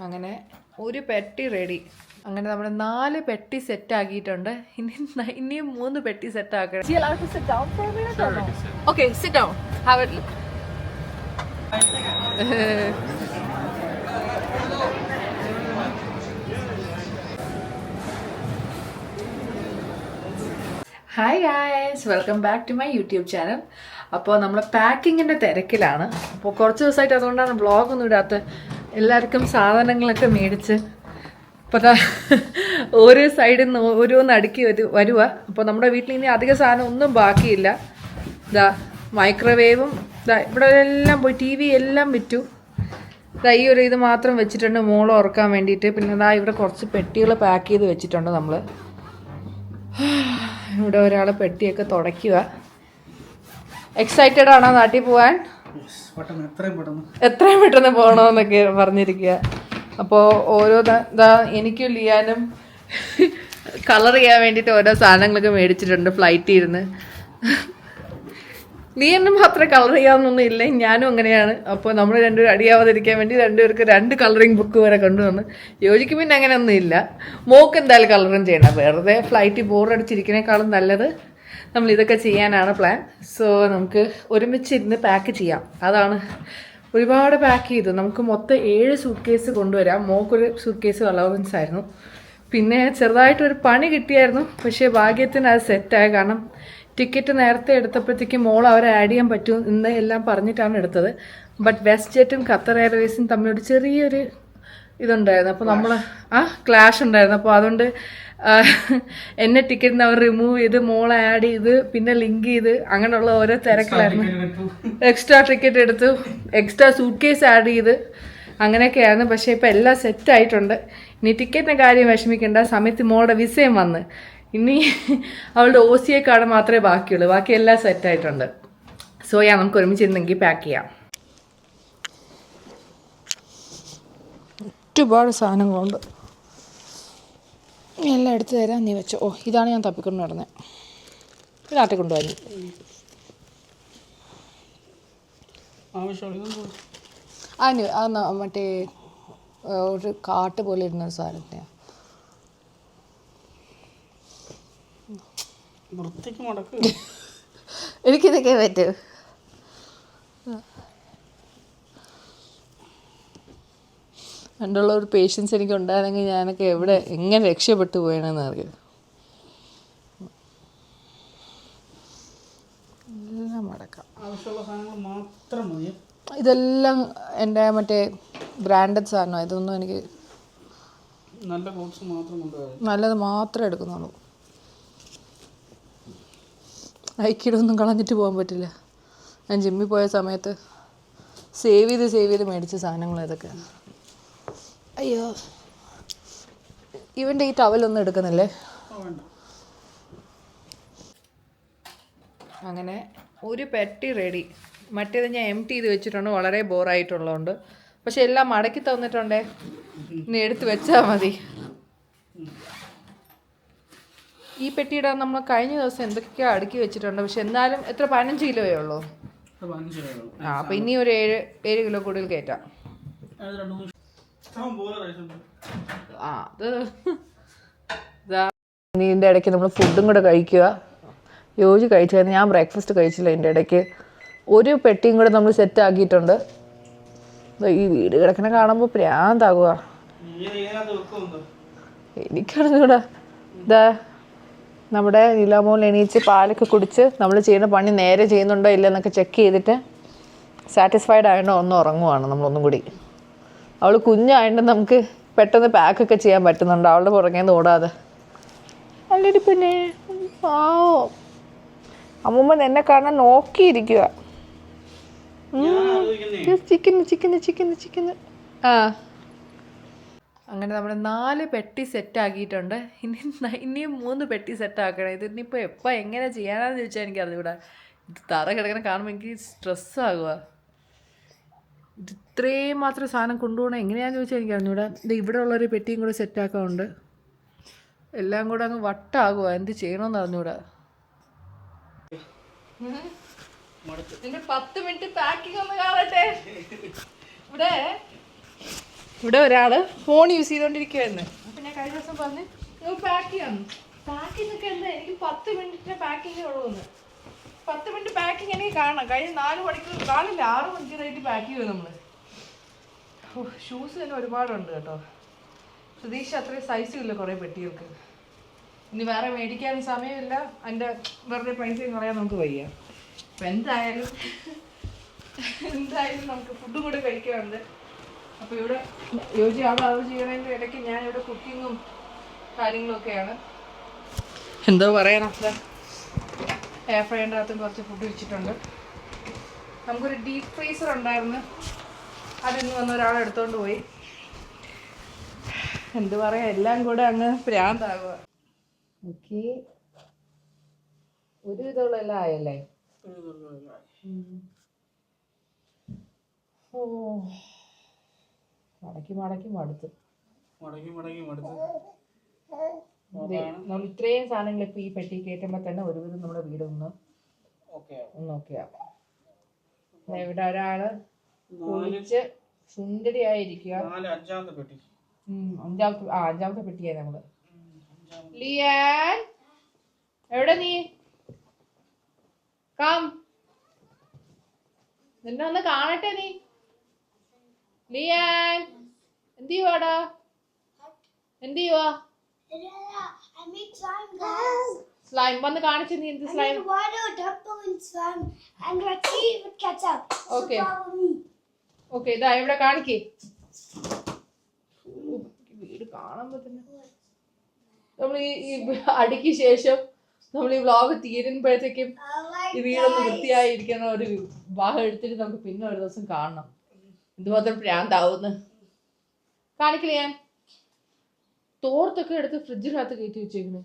അങ്ങനെ ഒരു പെട്ടി റെഡി. അങ്ങനെ നമ്മൾ 4 പെട്ടി സെറ്റ് ആക്കിയിട്ടുണ്ട്. ഇനിയും 3 പെട്ടി സെറ്റ് ആക്കണം. Okay, sit down. Have a look. Hi guys, welcome back to my YouTube channel. അപ്പോൾ നമ്മൾ പാക്കിങ്ങിൻ്റെ തിരക്കിലാണ്. അപ്പോൾ കുറച്ച് ദിവസമായിട്ട് അതുകൊണ്ടാണ് വ്ളോഗൊന്നും ഇടാത്തത്. എല്ലാവർക്കും സാധനങ്ങളൊക്കെ മേടിച്ച് അപ്പോൾ ഓരോ സൈഡിൽ നിന്ന് ഓരോന്ന് അടുക്കി വരുക. അപ്പോൾ നമ്മുടെ വീട്ടിൽ ഇനി അധിക സാധനം ഒന്നും ബാക്കിയില്ല. ഇതാ മൈക്രോവേവും ഇതാ ഇവിടെ എല്ലാം പോയി, TV എല്ലാം വിറ്റു. ഇതാ ഈ ഒരു ഇത് മാത്രം വെച്ചിട്ടുണ്ട് മോള് ഉറക്കാൻ വേണ്ടിയിട്ട്. പിന്നെ ഇതാ ഇവിടെ കുറച്ച് പെട്ടികൾ പാക്ക് ചെയ്ത് വെച്ചിട്ടുണ്ട് നമ്മൾ. ഇവിടെ ഒരാൾ പെട്ടിയൊക്കെ തുടയ്ക്കുക. എക്സൈറ്റഡ് ആണോ നാട്ടിൽ പോകാൻ? എത്രയും പെട്ടെന്ന് പോകണമെന്നൊക്കെ പറഞ്ഞിരിക്കുക. അപ്പോൾ ഓരോ ഇതാ എനിക്കും ലിയാനും കളർ ചെയ്യാൻ വേണ്ടിയിട്ട് ഓരോ സാധനങ്ങളൊക്കെ മേടിച്ചിട്ടുണ്ട് ഫ്ലൈറ്റിൽ ഇരുന്ന്. ലിയനും മാത്രം കളർ ചെയ്യാമെന്നൊന്നും ഇല്ല, ഞാനും അങ്ങനെയാണ്. അപ്പോൾ നമ്മൾ രണ്ടുപേരും അടിയാവാതിരിക്കാൻ വേണ്ടി രണ്ടുപേർക്ക് 2 കളറിങ് ബുക്ക് വരെ കൊണ്ടുവന്ന്. യോജിക്ക് പിന്നെ അങ്ങനെയൊന്നും ഇല്ല. മോക്ക് എന്തായാലും കളറും ചെയ്യണം. വെറുതെ ഫ്ലൈറ്റിൽ ബോറടിച്ചിരിക്കുന്നേക്കാളും നല്ലത് നമ്മൾ ഇതൊക്കെ ചെയ്യാനാണ് പ്ലാൻ. സോ നമുക്ക് ഒരുമിച്ചിരുന്ന് പാക്ക് ചെയ്യാം. അതാണ് ഒരുപാട് പാക്ക് ചെയ്തു. നമുക്ക് മൊത്തം 7 സൂട്ട് കേസ് കൊണ്ടുവരാം. മോക്കൊരു സൂട്ട് കേസ് അലവൻസ് ആയിരുന്നു. പിന്നെ ചെറുതായിട്ടൊരു പണി കിട്ടിയായിരുന്നു, പക്ഷേ ഭാഗ്യത്തിന് അത് സെറ്റായി. കാരണം ടിക്കറ്റ് നേരത്തെ എടുത്തപ്പോഴത്തേക്കും മോൾ അവരെ ആഡ് ചെയ്യാൻ പറ്റും എന്ന് എല്ലാം പറഞ്ഞിട്ടാണ് എടുത്തത്. ബട്ട് വെസ്റ്റ് ജെറ്റും ഖത്തർ എയർവേസും തമ്മിലൊരു ചെറിയൊരു ഇതുണ്ടായിരുന്നു. അപ്പോൾ നമ്മൾ ക്ലാഷ് ഉണ്ടായിരുന്നു. അപ്പോൾ അതുകൊണ്ട് എന്നെ ടിക്കറ്റിൽ നിന്ന് അവർ റിമൂവ് ചെയ്ത് മോളെ ആഡ് ചെയ്ത് പിന്നെ ലിങ്ക് ചെയ്ത് അങ്ങനെയുള്ള ഓരോ തിരക്കിലായിരുന്നു. എക്സ്ട്രാ ടിക്കറ്റ് എടുത്തു, എക്സ്ട്രാ സൂട്ട് കേസ് ആഡ് ചെയ്ത് അങ്ങനെയൊക്കെയായിരുന്നു. പക്ഷേ ഇപ്പോൾ എല്ലാം സെറ്റായിട്ടുണ്ട്. ഇനി ടിക്കറ്റിൻ്റെ കാര്യം വിഷമിക്കേണ്ട. സമയത്ത് മോളുടെ വിസയും വന്ന്. ഇനി അവളുടെ OCA കാർഡ് മാത്രമേ ബാക്കിയുള്ളൂ. ബാക്കി എല്ലാം സെറ്റായിട്ടുണ്ട്. സോ നമുക്ക് ഒരുമിച്ചിരുന്നെങ്കിൽ പാക്ക് ചെയ്യാം. ഒരുപാട് സാധനങ്ങളുണ്ട്. എല്ലാം എടുത്തു തരാം, നീ വെച്ചോ. ഇതാണ് ഞാൻ തപ്പിക്കൊണ്ട് നടന്നത്. നാട്ടിൽ കൊണ്ടുപോയി അതിന് മറ്റേ ഒരു കാട്ട് പോലെ ഇരുന്നൊരു സാധനത്തെയാണ്. എനിക്കിതൊക്കെ പറ്റൂ. പണ്ടുള്ള ഒരു പേഷ്യൻസ് എനിക്ക് ഉണ്ടായിരുന്നെങ്കിൽ ഞാനൊക്കെ എങ്ങനെ രക്ഷപ്പെട്ടു പോയണെന്ന് അറിയാം. എല്ലാം അടക്കാം. ഇതെല്ലാം എൻ്റെ മറ്റേ ബ്രാൻഡഡ് സാധനമാണ്. ഇതൊന്നും എനിക്ക് നല്ലത് മാത്രമേ എടുക്കുന്നുള്ളൂ. ഐക്കിടൊന്നും കളഞ്ഞിട്ട് പോകാൻ പറ്റില്ല. ഞാൻ ജിമ്മിൽ പോയ സമയത്ത് സേവ് ചെയ്ത് മേടിച്ച സാധനങ്ങൾ ഇതൊക്കെ. അയ്യോ, ഇവൻ്റെ ഈ ടവലൊന്നും എടുക്കുന്നില്ലേ? അങ്ങനെ ഒരു പെട്ടി റെഡി. മറ്റേത് ഞാൻ എംപ്റ്റി ചെയ്ത് വെച്ചിട്ടുണ്ട്, വളരെ ബോറായിട്ടുള്ളതുകൊണ്ട്. പക്ഷെ എല്ലാം മടക്കി തന്നിട്ടുണ്ടേ, ഇനി എടുത്ത് വെച്ചാൽ മതി. ഈ പെട്ടിയുടെ നമ്മൾ കഴിഞ്ഞ ദിവസം എന്തൊക്കെയോ അടുക്കി വെച്ചിട്ടുണ്ട്. പക്ഷെ എന്നാലും എത്ര 15 കിലോയേ ഉള്ളൂ. അപ്പം ഇനി ഒരു 7 കിലോ കൂടുതൽ കയറ്റാം. ഇതിൻ്റെ ഇടയ്ക്ക് നമ്മൾ ഫുഡും കൂടെ കഴിക്കുക. യോജി കഴിച്ചായിരുന്നു, ഞാൻ ബ്രേക്ക്ഫാസ്റ്റ് കഴിച്ചില്ല. ഇതിൻ്റെ ഇടയ്ക്ക് ഒരു പെട്ടിയും കൂടെ നമ്മൾ സെറ്റ് ആക്കിയിട്ടുണ്ട്. ഈ വീട് കിടക്കണ കാണുമ്പോൾ പ്രാന്താകുക. എനിക്കറിഞ്ഞൂടാ. ഇതാ നമ്മുടെ നിലാമോൾ എണീച്ച് പാലൊക്കെ കുടിച്ച് നമ്മൾ ചെയ്യുന്ന പണി നേരെ ചെയ്യുന്നുണ്ടോ ഇല്ലെന്നൊക്കെ ചെക്ക് ചെയ്തിട്ട് സാറ്റിസ്ഫൈഡ് ആയതുകൊണ്ട് ഒന്ന് ഉറങ്ങുവാണ് നമ്മളൊന്നും കൂടി. അവൾ കുഞ്ഞായതുകൊണ്ട് നമുക്ക് പെട്ടെന്ന് പാക്കൊക്കെ ചെയ്യാൻ പറ്റുന്നുണ്ട്, അവളുടെ പുറകേന്ന് ഓടാതെ. നല്ലൊരു പിന്നെ അമ്മൂമ്മ എന്നെ കാണാൻ നോക്കിയിരിക്കുക. ചിക്കന് അങ്ങനെ നമ്മൾ 4 പെട്ടി സെറ്റ് ആക്കിയിട്ടുണ്ട്. ഇനിയും 3 പെട്ടി സെറ്റ് ആക്കണം. ഇതിനിപ്പോൾ എപ്പോൾ എങ്ങനെ ചെയ്യാനാന്ന് ചോദിച്ചാൽ എനിക്ക് അറിഞ്ഞൂടാ. ഇത് തറ കിടക്കണ കാണുമ്പോൾ എനിക്ക് സ്ട്രെസ്സാകുക. ഇത് ഇത്രയും മാത്രം സാധനം കൊണ്ടുപോകണം എങ്ങനെയാണെന്ന് ചോദിച്ചാൽ എനിക്ക് അറിഞ്ഞൂടാ. ഇത് ഇവിടെ ഉള്ളൊരു പെട്ടിയും കൂടെ സെറ്റാക്കാറുണ്ട്. എല്ലാം കൂടെ അങ്ങ് വട്ടാകുക. എന്ത് ചെയ്യണമെന്ന് അറിഞ്ഞൂടാ. 10 മിനിറ്റ് പാക്കിംഗ് ഒന്ന് കാണട്ടെ. ഇവിടെ ഇവിടെ ഒരാള് ഫോൺ യൂസ് ചെയ്തോണ്ടിരിക്കുവായിരുന്നു. അപ്പൊ ഞാൻ കഴിഞ്ഞ ദിവസം പറഞ്ഞ് പാക്ക് ചെയ്യാം. പാക്കിംഗ് ഒക്കെ എന്താ, എനിക്ക് 10 മിനിറ്റിന്റെ പാക്കിങ്ങേ ഉള്ളൂന്ന്. 10 മിനിറ്റ് പാക്കിങ് എനിക്ക് കാണാം. കഴിഞ്ഞ 4 മണിക്കൂർ കാണില്ല, 6 മണിക്കൂറായിട്ട് പാക്ക് ചെയ്യുമോ നമ്മള്. ഷൂസ് തന്നെ ഒരുപാടുണ്ട് കേട്ടോ. പ്രതീക്ഷ അത്രയും സൈസും ഇല്ല കുറേ പെട്ടികൾക്ക്. ഇനി വേറെ മേടിക്കാൻ സമയമില്ല, അതിൻ്റെ വെറുതെ പൈസയും കളയാൻ നമുക്ക് വയ്യ. അപ്പം എന്തായാലും നമുക്ക് ഫുഡും കൂടെ കഴിക്കാറുണ്ട്. അപ്പോൾ ഇവിടെ യോജി അവിടെ അത് ചെയ്യണതിൻ്റെ ഇടയ്ക്ക് ഞാനിവിടെ കുക്കിങ്ങും കാര്യങ്ങളൊക്കെയാണ്. എന്തോ പറയാനത്ര എയർ ഫ്രൈൻ്റെ അകത്തും കുറച്ച് ഫുഡ് വെച്ചിട്ടുണ്ട്. നമുക്കൊരു ഡീപ്പ് ഫ്രീസർ ഉണ്ടായിരുന്നു, അതിന്ന് വന്ന ഒരാൾ എടുത്തുകൊണ്ട് പോയി. എന്ത് പറയാ, എല്ലാം കൂടെ അങ്ങ് പ്രാന്താകുക. ഓക്കെ, ഒരു വിധമുള്ളതെല്ലാം ആയല്ലേ. ഓ, മടക്കി മടുത്ത്. നമ്മൾ ഇത്രയും സാധനങ്ങൾ ഇപ്പൊ ഈ പെട്ടി കയറ്റുമ്പോ തന്നെ ഒരുവിധം നമ്മുടെ വീട് ഒന്ന് ഓക്കെയാവും. ഇവിടെ ഒരാള് കുളിച്ച് സുന്ദരിയായിരിക്കുക. അഞ്ചാമത്തെ പെട്ടിയായി നമ്മള്. ലിയാൻ എവിടെ നീ? കം, നിന്നെ ഒന്ന് കാണട്ടെ. നീ ലിയാൻ എന്ത് ചെയ്യുവാടാ? എന്ത് ചെയ്യുവാ? സ്ലൈം വന്ന് കാണിച്ചു. നീ എന്ത് സ്ലൈം? ഓക്കെ ഇതാ ഇവിടെ കാണിക്കേ. വീട് കാണുമ്പോ തന്നെ നമ്മൾ ഈ അടിക്ക് ശേഷം നമ്മൾ ഈ വ്ളോഗ് തീരുമ്പോഴത്തേക്കും ഈ വീടൊന്ന് വൃത്തിയായിരിക്കുന്ന ഒരു ഭാഗം എടുത്തിട്ട് നമുക്ക് പിന്നെ ഒരു ദിവസം കാണണം. എന്തുമാത്രം പ്രാന്താവുന്ന് കാണിക്കില്ല. ഞാൻ തോർത്തൊക്കെ എടുത്ത് ഫ്രിഡ്ജിനകത്ത് കയറ്റി വെച്ചേക്കണേ.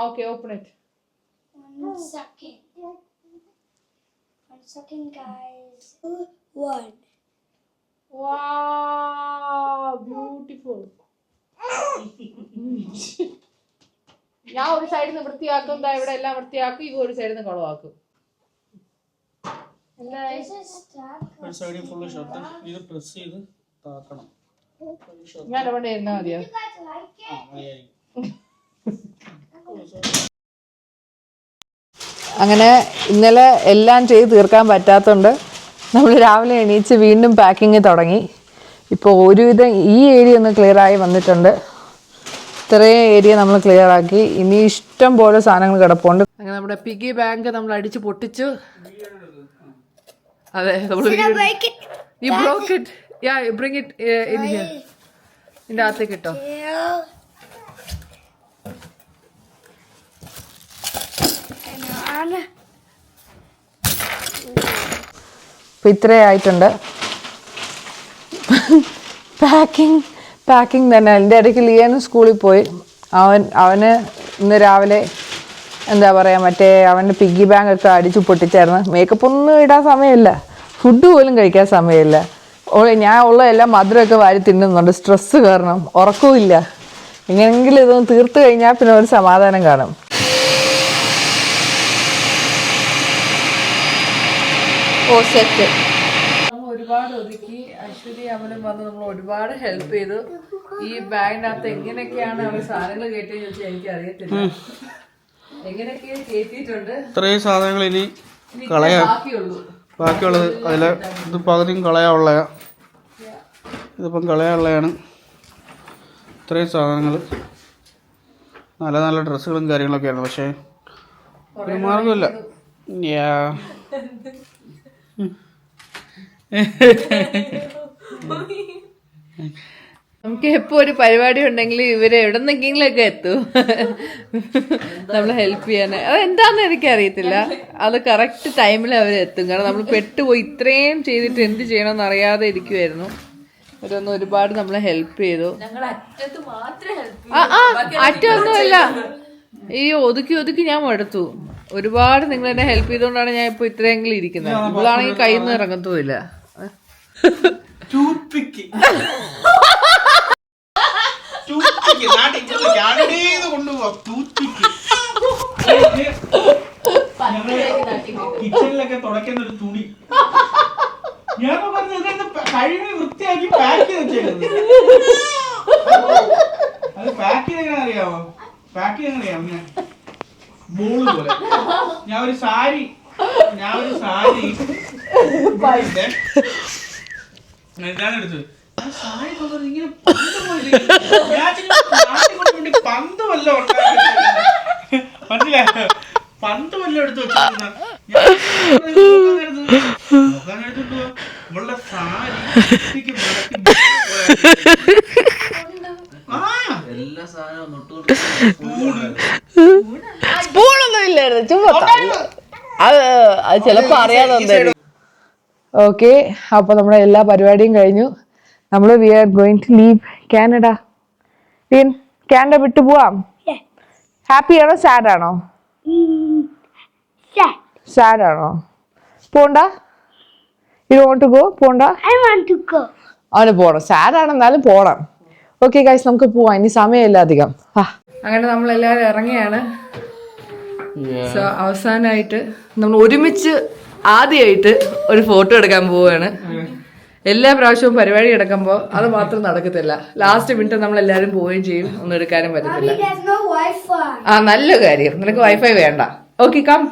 Okay, open it. One second, guys. 1. Wow, beautiful. ഞാൻ ഒരു സൈഡിൽ നിന്ന് വൃത്തിയാക്കും, ഇവിടെ എല്ലാം വൃത്തിയാക്കും. ഇവ ഒരു സൈഡിൽ നിന്ന് കുളവാക്കും. ഞാൻ അവിടെ ഇരുന്നാ മതിയോ? അങ്ങനെ ഇന്നലെ എല്ലാം ചെയ്ത് തീർക്കാൻ പറ്റാത്തതുകൊണ്ട് നമ്മൾ രാവിലെ എണീച്ച് വീണ്ടും പാക്കിങ് തുടങ്ങി. ഇപ്പോൾ ഒരുവിധം ഈ ഏരിയ ഒന്ന് ക്ലിയറായി വന്നിട്ടുണ്ട്. ഇത്രയും ഏരിയ നമ്മൾ ക്ലിയർ ആക്കി. ഇനി ഇഷ്ടം പോലെ സാധനങ്ങൾ കിടപ്പുണ്ട്. അങ്ങനെ നമ്മുടെ പിഗി ബാങ്ക് നമ്മൾ അടിച്ച് പൊട്ടിച്ചു. അതെ, ഇതിൻ്റെ അകത്തേക്ക് ഇട്ടോ. ഇപ്പം ഇത്രയായിട്ടുണ്ട് പാക്കിംഗ് തന്നെ. അതിൻ്റെ ഇടയ്ക്ക് ലിയാനും സ്കൂളിൽ പോയി. അവന് ഇന്ന് രാവിലെ എന്താ പറയുക, മറ്റേ അവൻ്റെ പിഗ്ഗി ബാങ്ക് ഒക്കെ അടിച്ചു പൊട്ടിച്ചായിരുന്നു. മേക്കപ്പ് ഒന്നും ഇടാൻ സമയമില്ല, ഫുഡ് പോലും കഴിക്കാൻ സമയമില്ല. ഞാൻ ഉള്ള എല്ലാം മധുരമൊക്കെ വാരി തിന്നുന്നുണ്ട്. സ്ട്രെസ്സ് കാരണം ഉറക്കവുമില്ല. എങ്ങനെയെങ്കിലും ഇതൊന്ന് തീർത്ത് കഴിഞ്ഞാൽ പിന്നെ ഒരു സമാധാനം കാണും. സെറ്റ് നമ്മൾ ഒരുപാട് ഒതുക്കി. അശ്വതി അവനും വന്ന് നമ്മൾ ഒരുപാട് ഹെൽപ്പ് ചെയ്തു. ഈ ബാഗിനകത്ത് എങ്ങനെയൊക്കെയാണ് അവർ സാധനങ്ങൾ കയറ്റിയെന്ന് വെച്ചാൽ എനിക്ക് അറിയത്തില്ല. എങ്ങനെയൊക്കെ കയറ്റിയിട്ടുണ്ട്. ഇത്രയും സാധനങ്ങൾ ഇനി ബാക്കിയുള്ളത് അതിൽ ഇത് പകുതിയും കളയാനുള്ളയാ. ഇതിപ്പം കളയാനുള്ളതാണ്. ഇത്രയും സാധനങ്ങൾ നല്ല നല്ല ഡ്രസ്സുകളും കാര്യങ്ങളൊക്കെയാണ്. പക്ഷേ ഒരു മാർഗമില്ല. നമുക്ക് എപ്പോ ഒരു പരിപാടി ഉണ്ടെങ്കിൽ ഇവര് എവിടെന്നെങ്കിലൊക്കെ എത്തും നമ്മളെ ഹെൽപ്പ് ചെയ്യാൻ. അതെന്താന്ന് എനിക്കറിയത്തില്ല. അത് കറക്റ്റ് ടൈമിൽ അവരെത്തും. കാരണം നമ്മൾ പെട്ടുപോയി. ഇത്രയും ചെയ്തിട്ട് എന്ത് ചെയ്യണമെന്ന് അറിയാതെ ഇരിക്കുമായിരുന്നു. അവരൊന്നും ഒരുപാട് നമ്മളെ ഹെൽപ്പ് ചെയ്തു. അറ്റൊന്നുമില്ല, ഈ ഒതുക്കി ഞാൻ മടുത്തു. ഒരുപാട് നിങ്ങൾ എന്നെ ഹെൽപ്പ് ചെയ്തുകൊണ്ടാണ് ഞാൻ ഇപ്പൊ ഇത്രയെങ്കിലും ഇരിക്കുന്നത്. ഇവളാണെങ്കിൽ കയ്യിൽ നിന്ന് ഇറങ്ങത്തുമില്ല. കിച്ചണിലൊക്കെ തുടയ്ക്കുന്ന ഒരു തുണി ഞാൻ പറഞ്ഞു കഴുകി വൃത്തിയാക്കി പാക്ക് ചെയ്ത് വെച്ചേക്കുന്നത്. അത് പാക്ക് ചെയ്തെങ്ങനെ അറിയാമോ? പാക്ക് ചെയ്തെങ്ങനെ അറിയാമോ? ഞാൻ ബോള് പോലെ ഞാൻ ഒരു സാരി ഇതാണ് എടുത്തത്. സാരി ഇങ്ങനെ പന്ത് വല്ല മനസ്സിലായോ? പന്ത് വല്ല എടുത്ത് വെച്ചിരുന്ന ഇവളുടെ സാരി എല്ലാ സാധനവും സ്പൂണൊന്നും ഇല്ലായിരുന്നു, ചുമ്മാ അത് ചിലപ്പോ അറിയാതെ. ഓക്കെ, അപ്പൊ നമ്മുടെ എല്ലാ പരിപാടിയും കഴിഞ്ഞു. നമ്മൾ we are going to leave Canada. Canada വിട്ടു പോവാം. ഹാപ്പി ആണോ സാഡ് ആണോ? സാഡ് ആണോ? പോണ്ട? You want to go? പോണ്ട? അവന് പോണം. സാഡ് ആണെന്നാലും പോണം. ഓക്കെ ഗൈസ്, നമുക്ക് പോവാം, ഇനി സമയമില്ല അധികം. അങ്ങനെ നമ്മളെല്ലാവരും ഇറങ്ങിയാണ്. സോ അവസാനമായിട്ട് നമ്മൾ ഒരുമിച്ച് ആദ്യമായിട്ട് ഒരു ഫോട്ടോ എടുക്കാൻ പോവുകയാണ്. എല്ലാ പ്രാവശ്യവും പരിപാടി എടുക്കുമ്പോൾ അത് മാത്രം നടക്കത്തില്ല. ലാസ്റ്റ് മിനിറ്റ് നമ്മൾ എല്ലാവരും പോവുകയും ചെയ്യും, ഒന്നും എടുക്കാനും പറ്റത്തില്ല. ആ, നല്ല കാര്യം, നിനക്ക് വൈഫൈ വേണ്ട. Okay, come.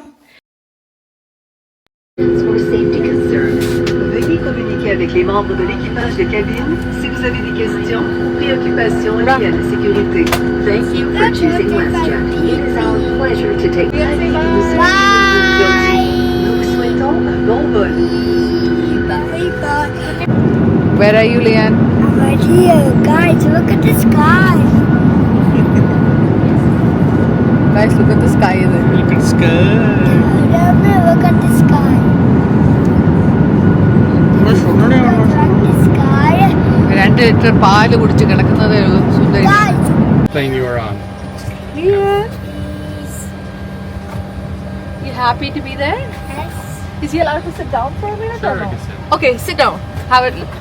Avec les membres de l'équipage de cabine si vous avez des questions ou préoccupations liées à la sécurité. Thank you for choosing WestJet. It is our pleasure to take part in this. Bye. Nous vous souhaitons un bon vol. Where are you, Lian? I'm right here. Guys, look at the sky. Guys, look at the sky. Look at the sky. Look at the sky. രണ്ട് litre പാല് കുടിച്ച് കിടക്കുന്നതേ ഉള്ളൂ. സുന്ദരി. Playing you are on. Yeah. You happy to be there? Yes. Is he allowed to sit down for a minute Sure, or no? you can sit. Okay, sit down. Have a look.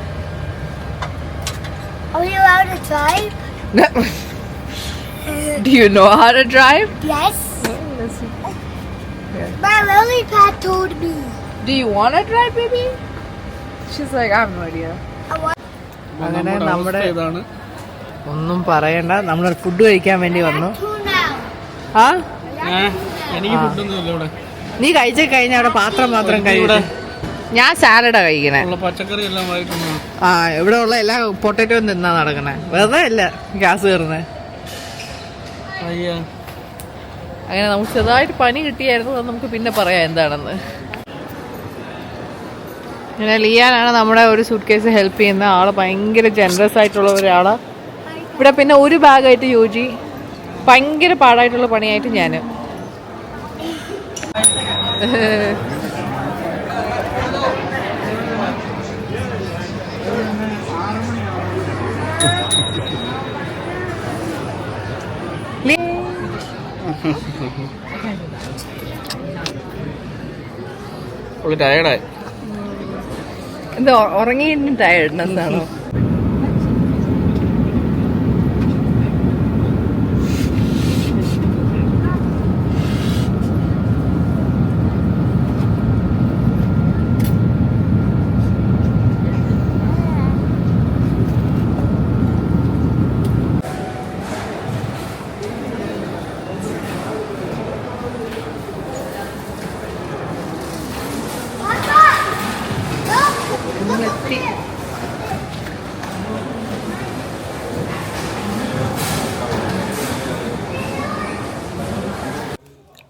Are we allowed to drive? Do you know how to drive? Yes. My lily pad told me. Do you want to drive, baby? She's like, I have no idea. അങ്ങനെ നമ്മുടെ ഒന്നും പറയണ്ട, നമ്മൾ food കഴിക്കാൻ വേണ്ടി വന്നു. ആ, എനിക്ക് ഫുഡൊന്നും ഇല്ല ഇവിടെ. നീ കഴിച്ചു കഴിഞ്ഞാൽ അവിടെ പാത്രം മാത്രം കഴിക്കും. ഞാൻ സാലഡാ കഴിക്കണേ. പച്ചക്കറി എല്ലാം വായിക്കുന്നു. ആ, ഇവിടെ ഉള്ള എല്ലാ പൊട്ടറ്റോ നിന്നാ നടക്കണേ, വെറുതെ അല്ല ഗ്യാസ് കയറുന്നേ. അങ്ങനെ നമുക്ക് ചെറുതായിട്ട് പനി കിട്ടിയായിരുന്നു, അത് നമുക്ക് പിന്നെ പറയാം എന്താണെന്ന്. പിന്നെ ലിയാനാണ് നമ്മുടെ ഒരു സൂട്ട് കേസ് ഹെൽപ്പ് ചെയ്യുന്ന ആള്, ഭയങ്കര ജനറസ് ആയിട്ടുള്ള ഒരാളാണ്. ഇവിടെ പിന്നെ ഒരു ബാഗായിട്ട് യോജി, ഭയങ്കര പാടായിട്ടുള്ള പണിയായിട്ട് ഞാൻ. ടയർഡായി. എന്താ ഉറങ്ങിയിട്ട് ടയർഡ്നെസ് ആണോ?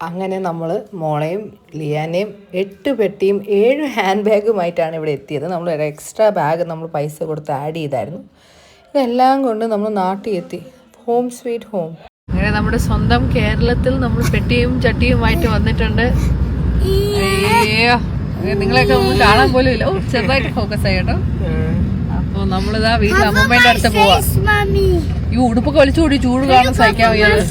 അങ്ങനെ നമ്മൾ മോളെയും ലിയാനെയും 8 പെട്ടിയും 7 ഹാൻഡ് ബാഗുമായിട്ടാണ് ഇവിടെ എത്തിയത്. നമ്മൾ ഒരു എക്സ്ട്രാ ബാഗ് നമ്മൾ പൈസ കൊടുത്ത് ആഡ് ചെയ്തായിരുന്നു. ഇതെല്ലാം കൊണ്ട് നമ്മൾ നാട്ടിൽ എത്തി. Home sweet home. അങ്ങനെ നമ്മുടെ സ്വന്തം കേരളത്തിൽ നമ്മൾ പെട്ടിയും ചട്ടിയുമായിട്ട് വന്നിട്ടുണ്ട്. നിങ്ങളെയൊക്കെ ഒന്നും കാണാൻ പോലും ഇല്ല. ചെറുതായിട്ട് ഫോക്കസ് ആയിട്ടോ. അപ്പോൾ നമ്മളിതാ വീട്ടിൽ അമ്മമ്മേൻ്റെ അടുത്ത് പോവാ. ഈ ഉടുപ്പൊക്കെ വലിച്ചു കൂടി ചൂട് കാണാൻ സഹിക്കാൻ വയ്യത്.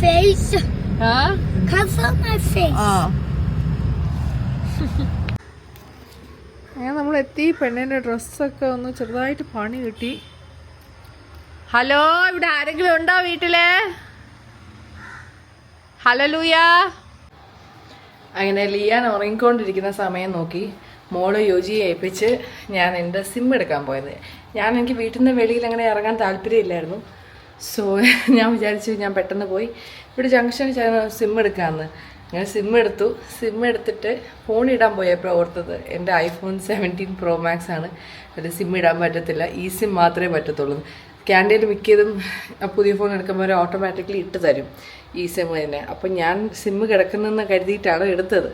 അങ്ങനെ നമ്മൾ എത്തി. പെണ്ണിൻ്റെ ഡ്രസ്സൊക്കെ ഒന്ന് ചെറുതായിട്ട് പണി കിട്ടി. ഹലോ, ഇവിടെ ആരെങ്കിലും ഉണ്ടോ വീട്ടില്? ഹലോ ലൂയ. അങ്ങനെ ലിയാൻ ഉറങ്ങിക്കൊണ്ടിരിക്കുന്ന സമയം നോക്കി മോള് യോജിയെ ഏൽപ്പിച്ച് ഞാൻ എൻ്റെ സിം എടുക്കാൻ പോയത്. എനിക്ക് വീട്ടിൽ നിന്ന് വെളിയിൽ അങ്ങനെ ഇറങ്ങാൻ താല്പര്യമില്ലായിരുന്നു. സോ ഞാൻ വിചാരിച്ചു ഞാൻ പെട്ടെന്ന് പോയി ഇവിടെ ജംഗ്ഷനിൽ സിം എടുക്കാമെന്ന്. ഞാൻ സിം എടുത്തിട്ട് ഫോൺ ഇടാൻ പോയപ്പോൾ ഓർത്തത് എൻ്റെ ഐഫോൺ 17 Pro Max ആണ്. ഒരു സിം ഇടാൻ പറ്റത്തില്ല, ഈ സിം മാത്രമേ പറ്റത്തുള്ളൂ. ക്യാൻറ്റീനിൽ മിക്കതും പുതിയ ഫോൺ എടുക്കുമ്പോൾ ഓട്ടോമാറ്റിക്കലി ഇട്ട് തരും ഈ സിം തന്നെ. അപ്പം ഞാൻ സിം കിടക്കുന്നെന്ന് കരുതിയിട്ടാണ് എടുത്തത്.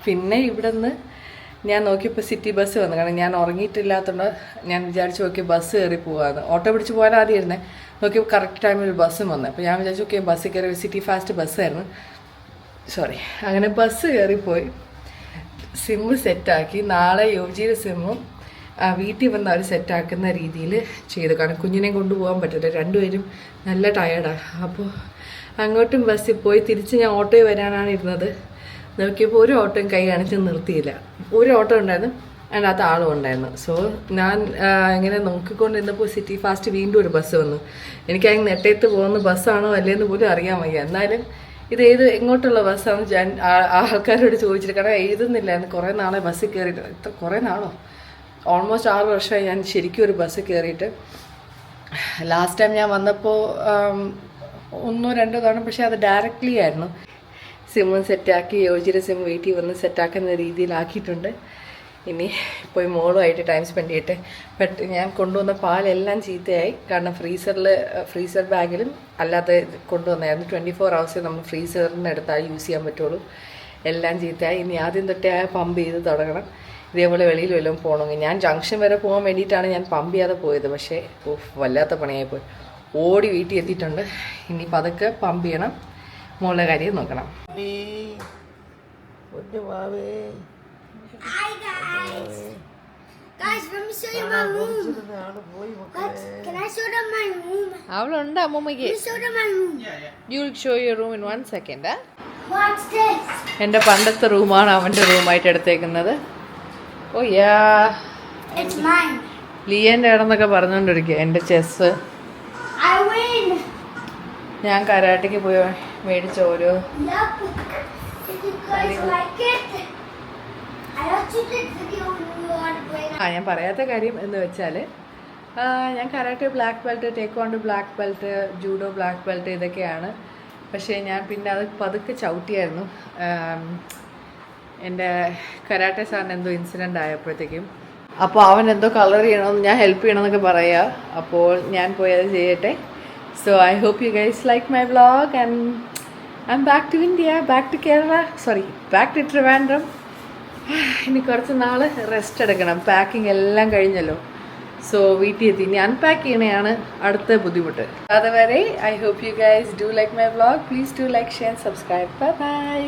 പിന്നെ ഇവിടെ നിന്ന് ഞാൻ നോക്കിയപ്പോൾ സിറ്റി ബസ് വന്നു. കാരണം ഞാൻ ഉറങ്ങിയിട്ടില്ലാത്തതുകൊണ്ട് ഞാൻ വിചാരിച്ചു ഓക്കെ ബസ് കയറി പോകാമെന്ന്. ഓട്ടോ പിടിച്ച് പോകാൻ ആദ്യം ഇരുന്നേ, നോക്കിയപ്പോൾ കറക്റ്റ് ടൈമിൽ ബസ്സും വന്നു. അപ്പോൾ ഞാൻ വിചാരിച്ചു ഓക്കെ ബസ്സിൽ കയറി, സിറ്റി ഫാസ്റ്റ് ബസ്സായിരുന്നു, അങ്ങനെ ബസ് കയറിപ്പോയി. സിമ്മ് സെറ്റാക്കി. നാളെ യോജിയുടെ സിമ്മും വീട്ടിൽ വന്ന് അവർ സെറ്റാക്കുന്ന രീതിയിൽ ചെയ്തു. കാരണം കുഞ്ഞിനെ കൊണ്ടുപോകാൻ പറ്റില്ല, രണ്ടുപേരും നല്ല ടയേർഡാണ്. അപ്പോൾ അങ്ങോട്ടും ബസ്സിൽ പോയി തിരിച്ച് ഞാൻ ഓട്ടോയിൽ വരാനാണ് ഇരുന്നത്. നോക്കിയപ്പോൾ ഒരു ഓട്ടോയും കൈ കാണിച്ച് നിർത്തിയില്ല. ഒരു ഓട്ടോ ഉണ്ടായിരുന്നു, അതിനകത്ത് ആളും ഉണ്ടായിരുന്നു. സോ ഞാൻ ഇങ്ങനെ നോക്കിക്കൊണ്ടിരുന്നപ്പോൾ സിറ്റി ഫാസ്റ്റ് വീണ്ടും ഒരു ബസ് വന്നു. എനിക്കതിന് നെട്ടയത്ത് പോകുന്ന ബസ്സാണോ അല്ലേന്ന് പോലും അറിയാൻ വയ്യ. എന്നാലും ഇത് എങ്ങോട്ടുള്ള ബസ്സാണ് ഞാൻ ആൾക്കാരോട് ചോദിച്ചിട്ട്, കാരണം എഴുതുന്നില്ലായിരുന്നു. കുറേ നാളെ ബസ്സിൽ കയറിയിട്ട്, കുറേ നാളോ ഓൾമോസ്റ്റ് 6 വർഷമായി ഞാൻ ശരിക്കും ഒരു ബസ്സിൽ കയറിയിട്ട്. ലാസ്റ്റ് ടൈം ഞാൻ വന്നപ്പോൾ 1-2 തവണ, പക്ഷേ അത് ഡയറക്റ്റ്ലി ആയിരുന്നു. സിമ്മ് സെറ്റാക്കി, യോജിയുടെ സിം വീട്ടിൽ വന്ന് സെറ്റാക്കുന്ന രീതിയിലാക്കിയിട്ടുണ്ട്. ഇനി പോയി മോളുമായിട്ട് ടൈം സ്പെൻഡ് ചെയ്യട്ടെ. ഞാൻ കൊണ്ടുവന്ന പാലെല്ലാം ചീത്തയായി. കാരണം ഫ്രീസർ ബാഗിലും അല്ലാതെ കൊണ്ടുവന്നായിരുന്നു. 24 hours നമ്മൾ ഫ്രീസറിന് എടുത്താൽ യൂസ് ചെയ്യാൻ പറ്റുള്ളൂ. എല്ലാം ചീത്തയായി. ഇനി ആദ്യം തൊട്ടേ പമ്പ് ചെയ്ത് തുടങ്ങണം. ഇതേപോലെ വെളിയിൽ വല്ലതും പോകണമെങ്കിൽ ഞാൻ ജംഗ്ഷൻ വരെ പോകാൻ വേണ്ടിയിട്ടാണ് ഞാൻ പമ്പ് ചെയ്യാതെ പോയത്. പക്ഷേ വല്ലാത്ത പണിയായിപ്പോയി. ഓടി വീട്ടിൽ എത്തിയിട്ടുണ്ട്. ഇനി പതുക്കെ പമ്പ് ചെയ്യണം, മോളുടെ കാര്യം നോക്കണം. Hi guys. Guys, let me show you my room. What? Can I show them my room? അവളുണ്ട് അമ്മൂമ്മയ്ക്ക്. Let me show them my room. You will show your room in 1 second. Watch this. എൻ്റെ പണ്ടത്തെ റൂമാണ് അവൻ്റെ റൂമായിട്ട് എടുത്തേക്കുന്നത്. ഓ യാ, It's mine. ലിയൻ്റെ ഇടന്നൊക്കെ പറഞ്ഞുകൊണ്ടിരിക്കുക. എൻ്റെ chess I win. ഞാൻ കരാട്ടയ്ക്ക് പോയി മേടിച്ച ഓരോ Look. Did you guys like it? I watched the video when you want to play. ഞാൻ പറയാത്ത കാര്യം എന്ന് വെച്ചാൽ ഞാൻ karate black belt, taekwondo black belt, judo black belt ഇതൊക്കെയാണ്. പക്ഷേ ഞാൻ പിന്നെ അത് പതുക്കെ ചവിട്ടിയായിരുന്നു. എൻ്റെ കരാട്ടെ സാറിന് എന്തോ ഇൻസിഡൻ്റ് ആയപ്പോഴത്തേക്കും, അപ്പോൾ അവൻ എന്തോ കളർ ചെയ്യണമെന്ന്, ഞാൻ ഹെൽപ്പ് ചെയ്യണമെന്നൊക്കെ പറയുക. അപ്പോൾ ഞാൻ പോയി അത് ചെയ്യട്ടെ. So I hope you guys like my vlog and I am back to India, back to Kerala, back to Trivandrum. ഇനി കുറച്ച് നാൾ റെസ്റ്റ് എടുക്കണം. പാക്കിംഗ് എല്ലാം കഴിഞ്ഞല്ലോ. സോ വീട്ടിൽ എത്തി. ഇനി അൺപാക്ക് ചെയ്യണതാണ് അടുത്ത ബുദ്ധിമുട്ട്. അതുവരെ I hope you guys do like my vlog. Please do like, share, subscribe. Bye by.